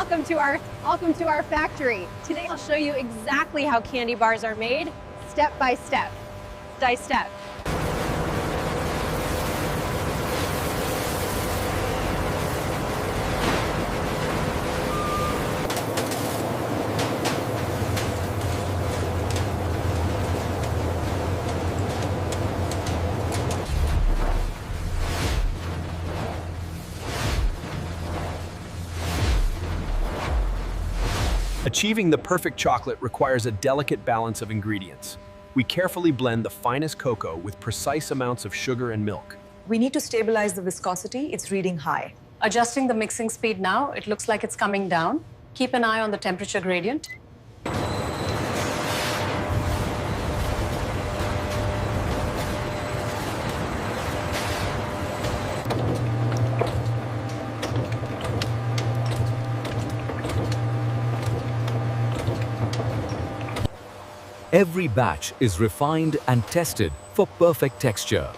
Welcome to our factory. Today I'll show you exactly how candy bars are made, step by step. Step. Achieving the perfect chocolate requires a delicate balance of ingredients. We carefully blend the finest cocoa with precise amounts of sugar and milk. We need to stabilize the viscosity. It's reading high. Adjusting the mixing speed now, it looks like it's coming down. Keep an eye on the temperature gradient. Every batch is refined and tested for perfect texture.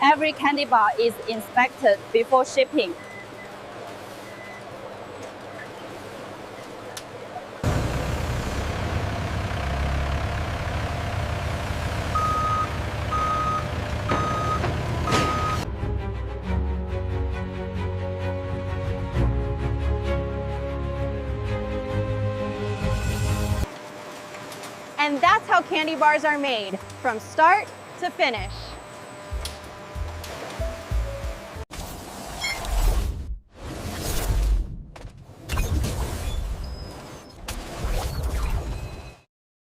Every candy bar is inspected before shipping. And that's how candy bars are made, from start to finish.